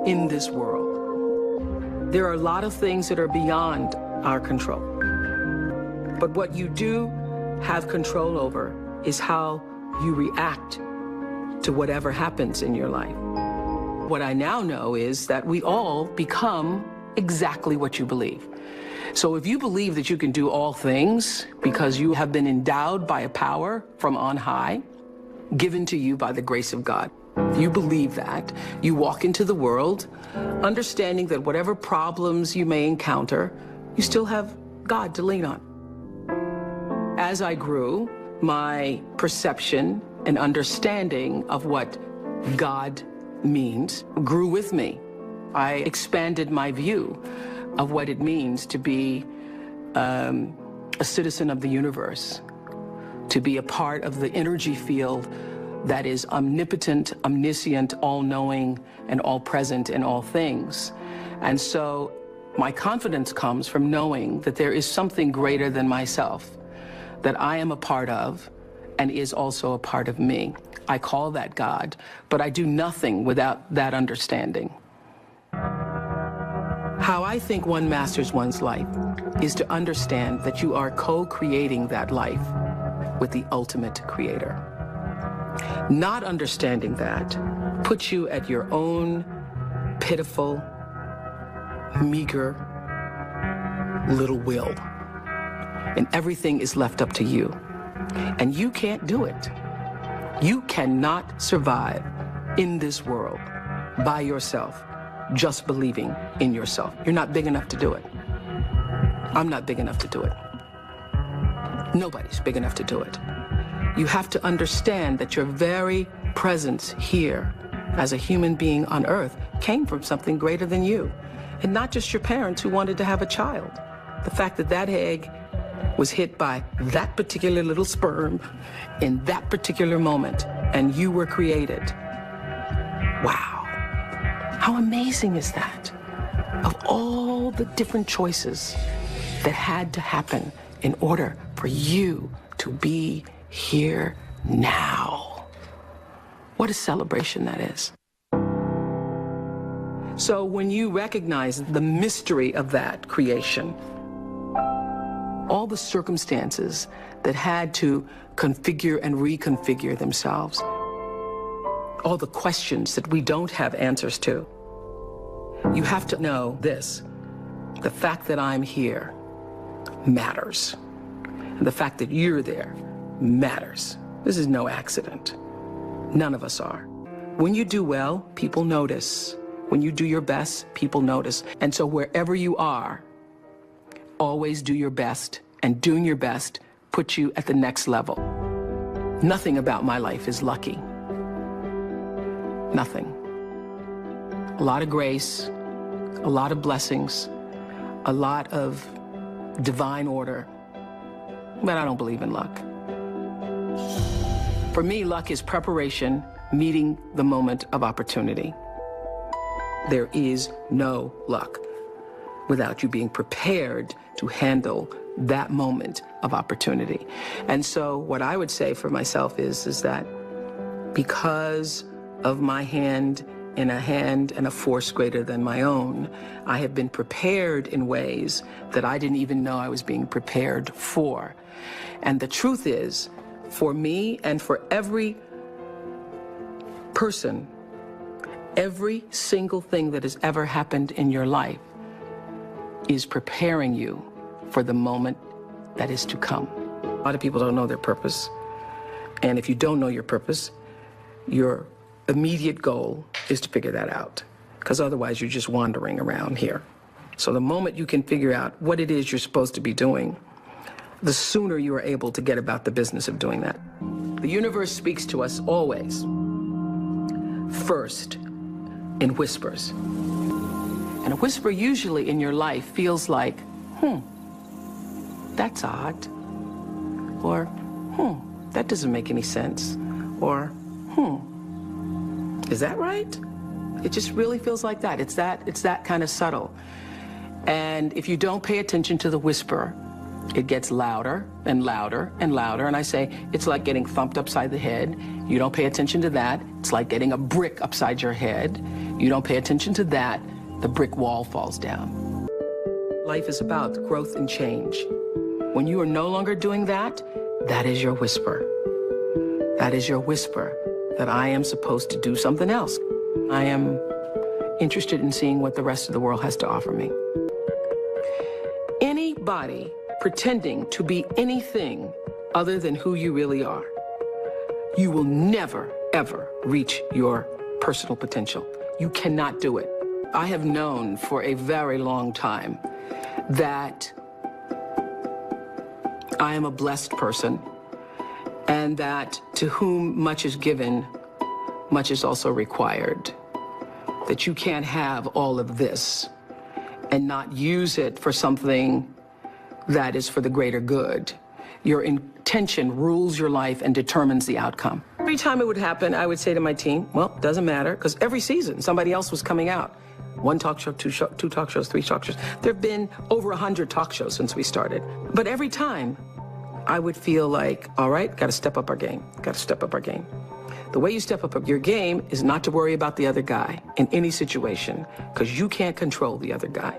in this world. There are a lot of things that are beyond our control. But what you do have control over is how you react to whatever happens in your life. What I now know is that we all become exactly what you believe. So if you believe that you can do all things because you have been endowed by a power from on high, given to you by the grace of God, if you believe that, you walk into the world understanding that whatever problems you may encounter, you still have God to lean on. As I grew, my perception and understanding of what God means grew with me. I expanded my view of what it means to be a citizen of the universe, to be a part of the energy field that is omnipotent, omniscient, all-knowing, and all-present in all things. And so my confidence comes from knowing that there is something greater than myself, that I am a part of and is also a part of me. I call that God, but I do nothing without that understanding. How I think one masters one's life is to understand that you are co-creating that life with the ultimate creator. Not understanding that puts you at your own pitiful, meager little will. And everything is left up to you. And you can't do it. You cannot survive in this world by yourself, just believing in yourself. You're not big enough to do it. I'm not big enough to do it. Nobody's big enough to do it. You have to understand that your very presence here as a human being on earth came from something greater than you. And not just your parents who wanted to have a child. The fact that that egg was hit by that particular little sperm in that particular moment, and you were created. Wow. How amazing is that? Of all the different choices that had to happen in order for you to be here now. What a celebration that is. So when you recognize the mystery of that creation, all the circumstances that had to configure and reconfigure themselves, all the questions that we don't have answers to, you have to know this: the fact that I'm here matters. And the fact that you're there matters. This is no accident. None of us are. When you do well, people notice. When you do your best, people notice. And so wherever you are, always do your best, and doing your best puts you at the next level. Nothing about my life is lucky. Nothing. A lot of grace, a lot of blessings, a lot of divine order, but I don't believe in luck. For me, luck is preparation, meeting the moment of opportunity. There is no luck without you being prepared to handle that moment of opportunity. And so what I would say for myself is that because of my hand in a hand and a force greater than my own, I have been prepared in ways that I didn't even know I was being prepared for. And the truth is, for me and for every person, every single thing that has ever happened in your life is preparing you for the moment that is to come. A lot of people don't know their purpose. And if you don't know your purpose, your immediate goal is to figure that out, because otherwise you're just wandering around here. So the moment you can figure out what it is you're supposed to be doing, the sooner you are able to get about the business of doing that. The universe speaks to us always, first, in whispers. And a whisper usually in your life feels like, that's odd. Or, that doesn't make any sense. Or, is that right? It just really feels like that. It's that kind of subtle. And if you don't pay attention to the whisper, It gets louder and louder and louder. And I say, it's like getting thumped upside the head. You don't pay attention to that. It's like getting a brick upside your head. You don't pay attention to that. The brick wall falls down. Life is about growth and change. When you are no longer doing that, that is your whisper. That is your whisper that I am supposed to do something else. I am interested in seeing what the rest of the world has to offer me. Anybody pretending to be anything other than who you really are, you will never, ever reach your personal potential. You cannot do it. I have known for a very long time that I am a blessed person, and that to whom much is given, much is also required. That you can't have all of this and not use it for something that is for the greater good. Your intention rules your life and determines the outcome. Every time it would happen, I would say to my team, well, it doesn't matter, because every season somebody else was coming out. One talk show, two talk shows, three talk shows. There have been over 100 talk shows since we started. But every time I would feel like, all right, got to step up our game, got to step up our game. The way you step up your game is not to worry about the other guy in any situation, because you can't control the other guy.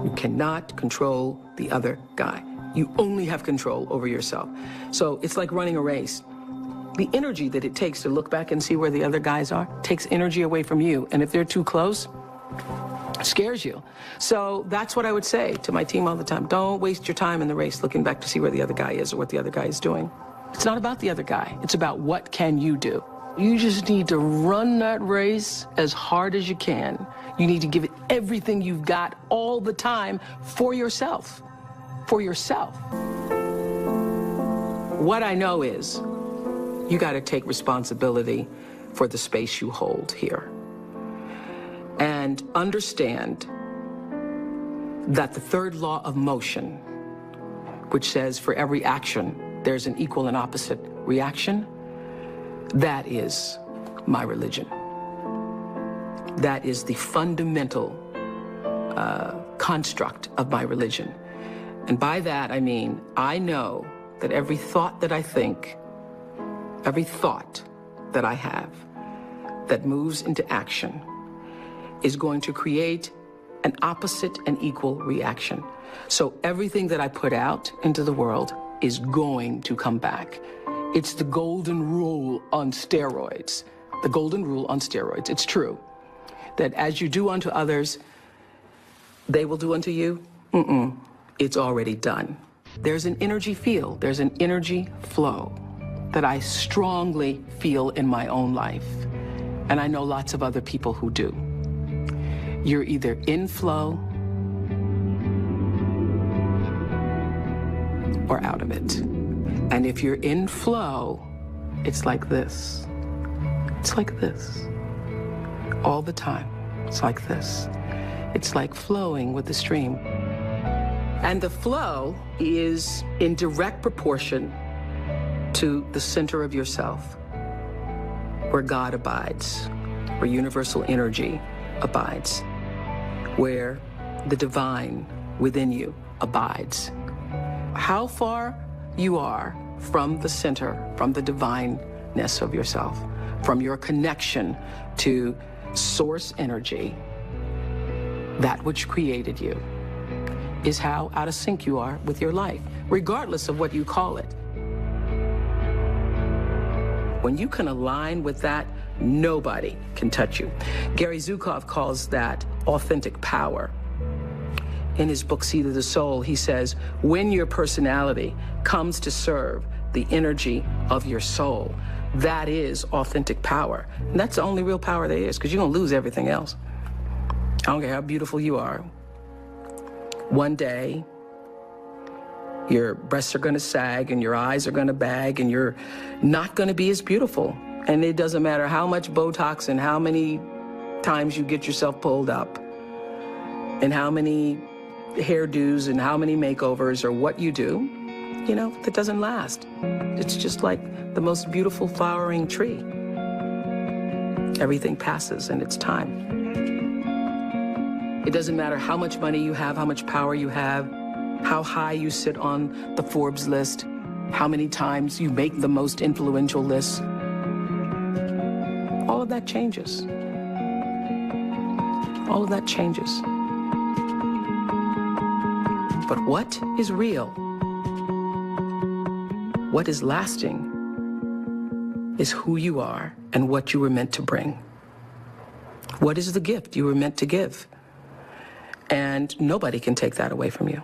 You cannot control the other guy. You only have control over yourself. So it's like running a race. The energy that it takes to look back and see where the other guys are takes energy away from you. And if they're too close, it scares you. So that's what I would say to my team all the time. Don't waste your time in the race looking back to see where the other guy is or what the other guy is doing. It's not about the other guy. It's about what can you do. You just need to run that race as hard as you can. You need to give it everything you've got all the time for yourself. For yourself. What I know is you got to take responsibility for the space you hold here. And understand that the third law of motion, which says for every action, there's an equal and opposite reaction, that is my religion. That is the fundamental construct of my religion. And by that, I mean, I know that every thought that I think, every thought that I have that moves into action is going to create an opposite and equal reaction. So everything that I put out into the world is going to come back. It's the golden rule on steroids. The golden rule on steroids. It's true that as you do unto others, they will do unto you. It's already done. There's an energy field, there's an energy flow that I strongly feel in my own life. And I know lots of other people who do. You're either in flow or out of it. And if you're in flow, it's like this. It's like this. All the time. It's like this. It's like flowing with the stream. And the flow is in direct proportion to the center of yourself, where God abides, where universal energy abides, where the divine within you abides. How far you are from the center, from the divineness of yourself, from your connection to source energy, that which created you, is how out of sync you are with your life, regardless of what you call it. When you can align with that, nobody can touch you. Gary Zukov calls that authentic power. In his book, Seed of the Soul, he says, when your personality comes to serve the energy of your soul, that is authentic power. And that's the only real power there is, because you're going to lose everything else. I don't care how beautiful you are. One day, your breasts are going to sag and your eyes are going to bag and you're not going to be as beautiful. And it doesn't matter how much Botox and how many times you get yourself pulled up and how many hairdos and how many makeovers or what you do, you know, that doesn't last. It's just like the most beautiful flowering tree. Everything passes and it's time. It doesn't matter how much money you have, how much power you have, how high you sit on the Forbes list, how many times you make the most influential lists. All of that changes. All of that changes. But what is real, what is lasting, is who you are and what you were meant to bring. What is the gift you were meant to give? And nobody can take that away from you.